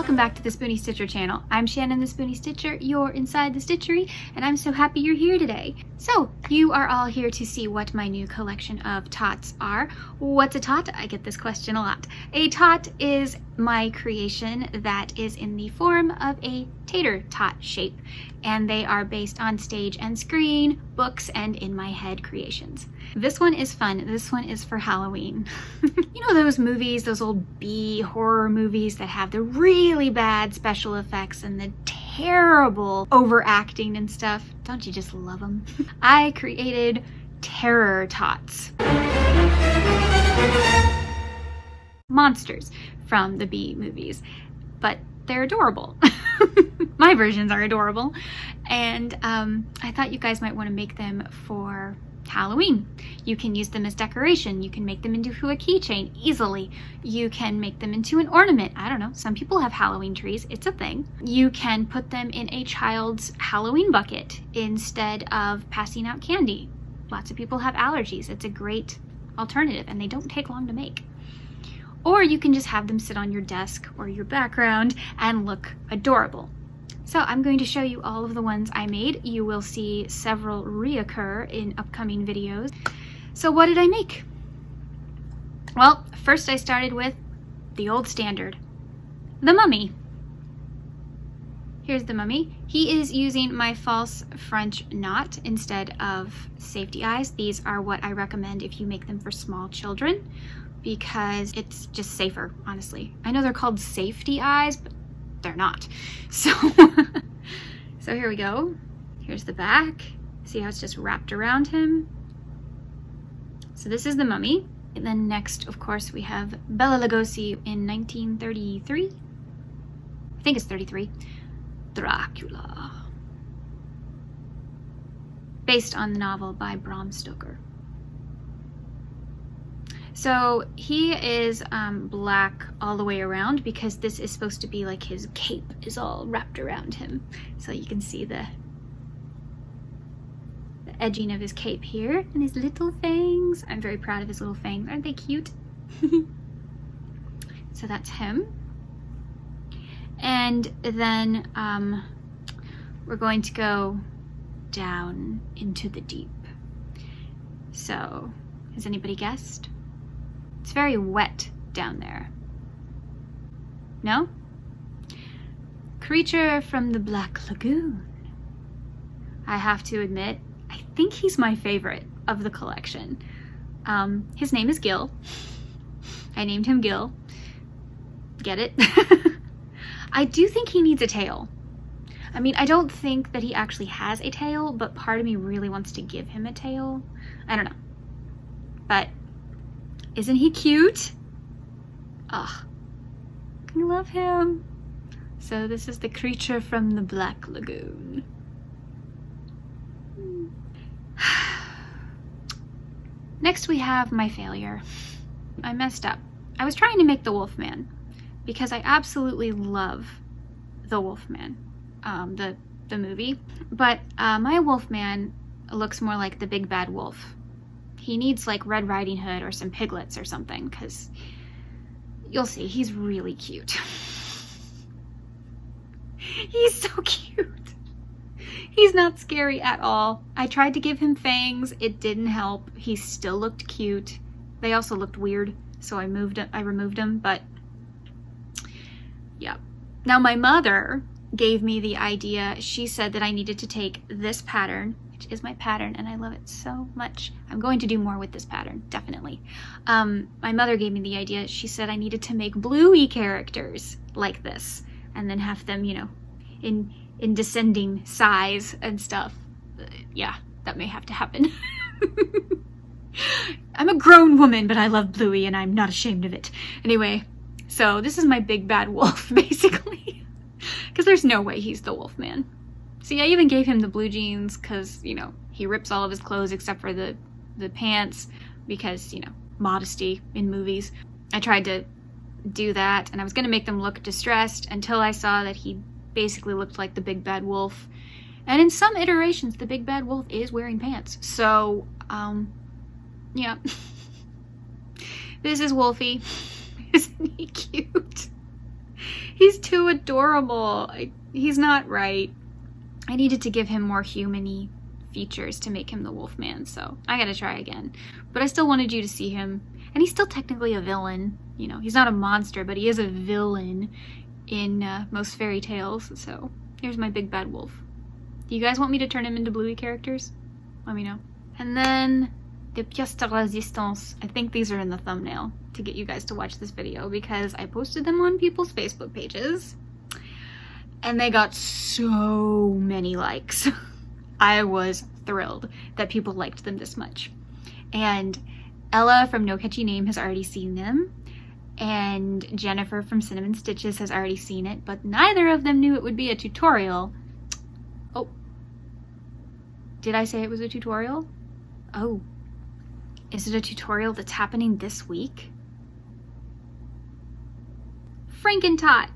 welcome back to the Spoonie Stitcher channel. I'm Shannon the Spoonie Stitcher, you're inside the stitchery, and I'm so happy you're here today. So, you are all here to see what my new collection of tots are. What's a tot? I get this question a lot. A tot is my creation that is in the form of a tater tot shape, and they are based on stage and screen, books, and in my head creations. This one is fun. This one is for Halloween. You know those movies, those old B horror movies that have the really bad special effects and the terrible overacting and stuff? Don't you just love them? I created Terror TOTs. Monsters from the B movies, but they're adorable. My versions are adorable, and I thought you guys might want to make them for Halloween. You can use them as decoration. You can make them into a keychain easily. You can make them into an ornament. I don't know, some people have Halloween trees. It's a thing. You can put them in a child's Halloween bucket instead of passing out candy. Lots of people have allergies. It's a great alternative, and they don't take long to make. Or you can just have them sit on your desk or your background and look adorable. So I'm going to show you all of the ones I made. You will see several reoccur in upcoming videos. So what did I make? Well, first I started with the old standard, the mummy. Here's the mummy. He is using my false French knot instead of safety eyes. These are what I recommend if you make them for small children, because it's just safer, honestly. I know they're called safety eyes, but they're not. So, so here we go. Here's the back. See how it's just wrapped around him? So this is the mummy. And then next, of course, we have Belalugosi in 1933. I think it's 33. Dracula. Based on the novel by Bram Stoker. So he is black all the way around because this is supposed to be like his cape is all wrapped around him. So you can see the edging of his cape here and his little fangs. I'm very proud of his little fangs. Aren't they cute? So that's him. And then we're going to go down into the deep. So has anybody guessed? It's very wet down there. No? Creature from the Black Lagoon. I have to admit, I think he's my favorite of the collection. His name is Gil. I named him Gil. Get it? I do think he needs a tail. I mean, I don't think that he actually has a tail, but part of me really wants to give him a tail. I don't know. But isn't he cute? Ah, I love him. So this is the creature from the Black Lagoon. Next we have my failure. I messed up. I was trying to make the Wolfman because I absolutely love the Wolfman, the movie. But my Wolfman looks more like the Big Bad Wolf. He needs like Red Riding Hood or some piglets or something, because you'll see, he's really cute. He's so cute. He's not scary at all. I tried to give him fangs. It didn't help. He still looked cute. They also looked weird, so I removed them, but yeah. Now my mother gave me the idea. She said that I needed to take this pattern, which is my pattern, and I love it so much. I'm going to do more with this pattern, definitely. My mother gave me the idea. She said I needed to make bluey characters like this, and then have them, you know, in descending size and stuff. Yeah, that may have to happen. I'm a grown woman, but I love bluey, and I'm not ashamed of it. Anyway, so this is my Big Bad Wolf, basically. Because there's no way he's the Wolfman. See, I even gave him the blue jeans because, you know, he rips all of his clothes except for the pants because, you know, modesty in movies. I tried to do that, and I was going to make them look distressed until I saw that he basically looked like the Big Bad Wolf. And in some iterations, the Big Bad Wolf is wearing pants. So, yeah. This is Wolfie. Isn't he cute? He's too adorable. He's not right. I needed to give him more human-y features to make him the Wolfman, so I gotta try again. But I still wanted you to see him. And he's still technically a villain. You know, he's not a monster, but he is a villain in most fairy tales. So here's my big bad wolf. Do you guys want me to turn him into bluey characters? Let me know. And then the pièces de résistance. I think these are in the thumbnail to get you guys to watch this video because I posted them on people's Facebook pages and they got so many likes. I was thrilled that people liked them this much. And Ella from No Catchy Name has already seen them, and Jennifer from Cinnamon Stitches has already seen it, but neither of them knew it would be a tutorial. Oh, did I say it was a tutorial? Oh, is it a tutorial that's happening this week? Frankentot.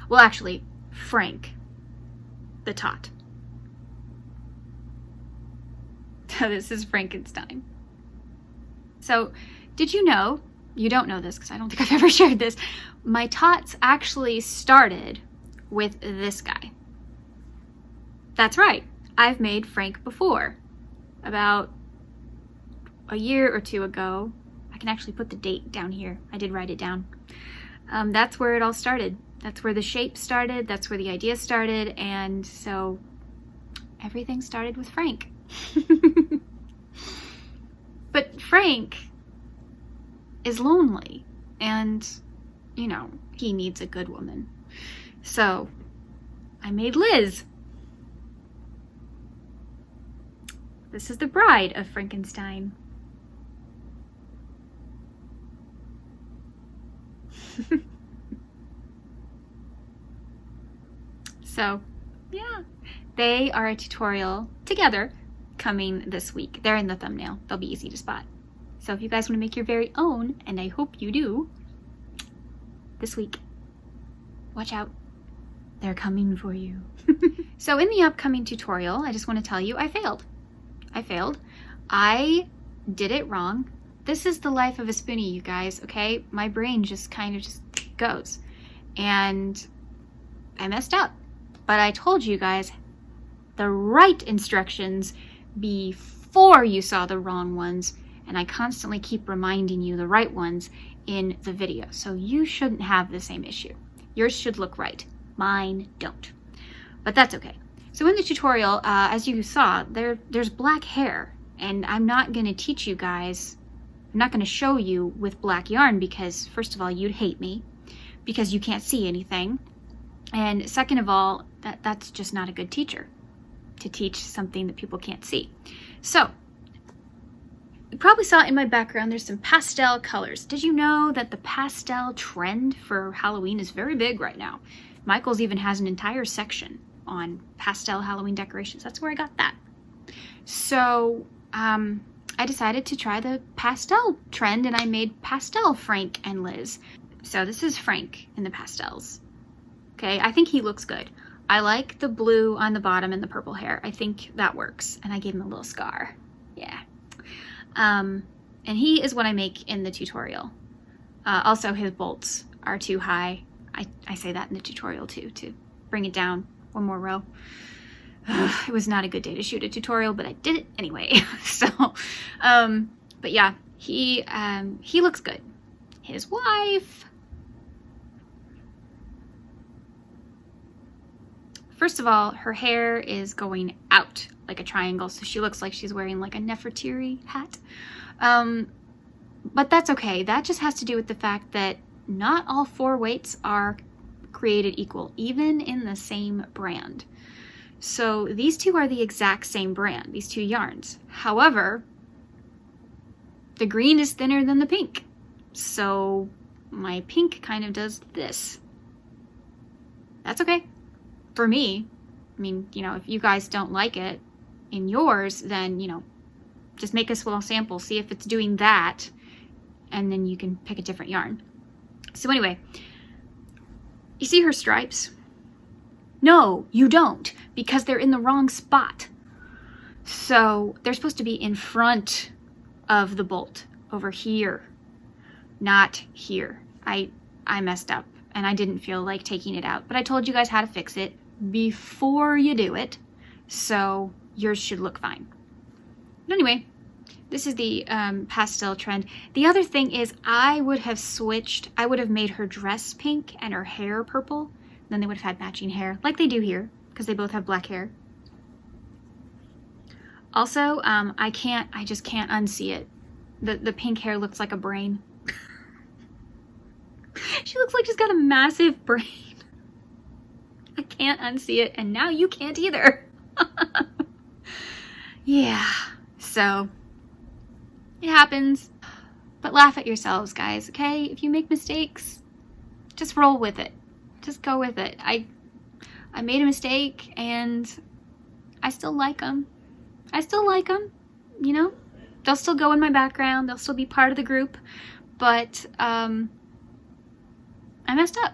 Well, actually, Frank the Tot. So this is Frankenstein. So, did you know, you don't know this because I don't think I've ever shared this, my tots actually started with this guy. That's right, I've made Frank before. About a year or two ago. I can actually put the date down here. I did write it down. That's where it all started. That's where the shape started, that's where the idea started, and so everything started with Frank. But Frank is lonely and, you know, he needs a good woman. So I made Liz. This is the bride of Frankenstein. So, yeah, they are a tutorial together coming this week. They're in the thumbnail. They'll be easy to spot. So if you guys want to make your very own, and I hope you do, this week, watch out. They're coming for you. So in the upcoming tutorial, I just want to tell you I failed. I did it wrong. This is the life of a spoonie, you guys, okay? My brain just kind of just goes. And I messed up. But I told you guys the right instructions before you saw the wrong ones, and I constantly keep reminding you the right ones in the video. So you shouldn't have the same issue. Yours should look right. Mine don't. But that's okay. So in the tutorial, as you saw, there's black hair, and I'm not going to teach you guys, I'm not going to show you with black yarn because, first of all, you'd hate me because you can't see anything. And second of all, that's just not a good teacher to teach something that people can't see. So, you probably saw in my background there's some pastel colors. Did you know that the pastel trend for Halloween is very big right now? Michael's even has an entire section on pastel Halloween decorations. That's where I got that. So, I decided to try the pastel trend and I made pastel Frank and Liz. So this is Frank in the pastels. Okay, I think he looks good. I like the blue on the bottom and the purple hair. I think that works. And I gave him a little scar. Yeah. And he is what I make in the tutorial. Also, his bolts are too high. I say that in the tutorial too, to bring it down one more row. It was not a good day to shoot a tutorial, but I did it anyway. So, but yeah, he looks good. His wife. First of all, her hair is going out like a triangle, so she looks like she's wearing like a Nefertiti hat. But that's okay. That just has to do with the fact that not all 4 weights are created equal, even in the same brand. So these two are the exact same brand, these 2 yarns. However, the green is thinner than the pink. So my pink kind of does this. That's okay. For me, I mean, you know, if you guys don't like it in yours, then, you know, just make a small sample, see if it's doing that, and then you can pick a different yarn. So anyway, you see her stripes? No, you don't, because they're in the wrong spot. So they're supposed to be in front of the bolt, over here, not here. I messed up. and I didn't feel like taking it out. But I told you guys how to fix it before you do it, so yours should look fine. But anyway, this is the pastel trend. The other thing is I would have made her dress pink and her hair purple. Then they would have had matching hair, like they do here, because they both have black hair. Also, I just can't unsee it. The pink hair looks like a brain. She looks like she's got a massive brain. I can't unsee it, and now you can't either. Yeah, so it happens. But laugh at yourselves, guys, okay? If you make mistakes, just roll with it. Just go with it. I made a mistake, and I still like them. I still like them, you know? They'll still go in my background. They'll still be part of the group. But I messed up.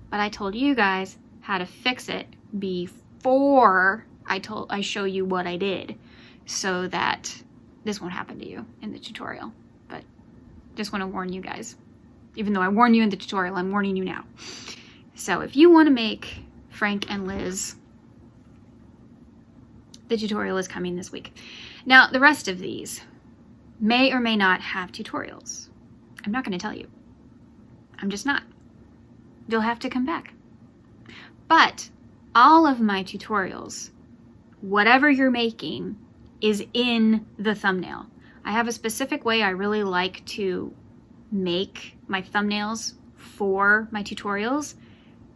But I told you guys how to fix it before I show you what I did, so that this won't happen to you in the tutorial. But just want to warn you guys. Even though I warned you in the tutorial, I'm warning you now. So if you want to make Frank and Liz, the tutorial is coming this week. Now, the rest of these may or may not have tutorials. I'm not going to tell you. I'm just not. You'll have to come back. But all of my tutorials, whatever you're making, is in the thumbnail. I have a specific way I really like to make my thumbnails for my tutorials.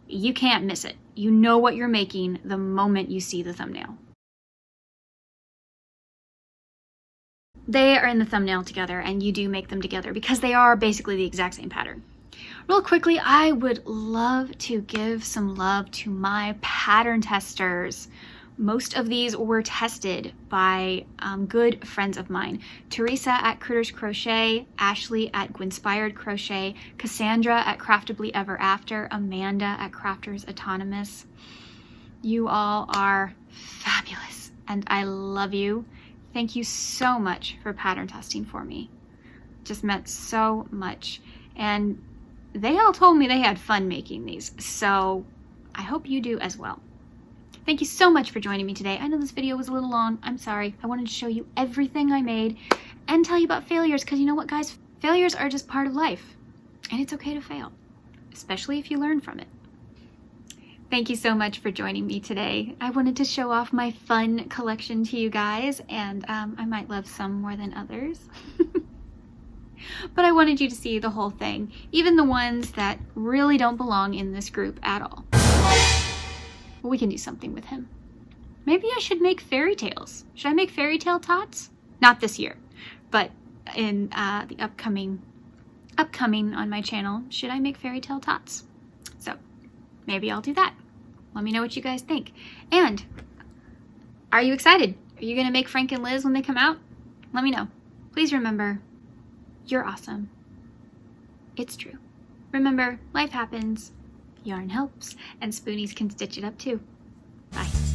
You can't miss it. You know what you're making the moment you see the thumbnail. They are in the thumbnail together, and you do make them together because they are basically the exact same pattern. Real quickly, I would love to give some love to my pattern testers. Most of these were tested by good friends of mine. Teresa at Critters Crochet, Ashley at Gwinspired Crochet, Cassandra at Craftably Ever After, Amanda at Crafters Autonomous. You all are fabulous, and I love you. Thank you so much for pattern testing for me. Just meant so much. And they all told me they had fun making these, so I hope you do as well. Thank you so much for joining me today. I know this video was a little long. I'm sorry. I wanted to show you everything I made and tell you about failures, because you know what, guys? Failures are just part of life, and it's okay to fail, especially if you learn from it. Thank you so much for joining me today. I wanted to show off my fun collection to you guys, and I might love some more than others. But I wanted you to see the whole thing, even the ones that really don't belong in this group at all. Well, we can do something with him. Maybe I should make fairy tales. Should I make fairy tale tots? Not this year, but in the upcoming on my channel, should I make fairy tale tots? So maybe I'll do that. Let me know what you guys think. And are you excited? Are you gonna make Frank and Liz when they come out? Let me know. Please remember, you're awesome. It's true. Remember, life happens, yarn helps, and spoonies can stitch it up too. Bye.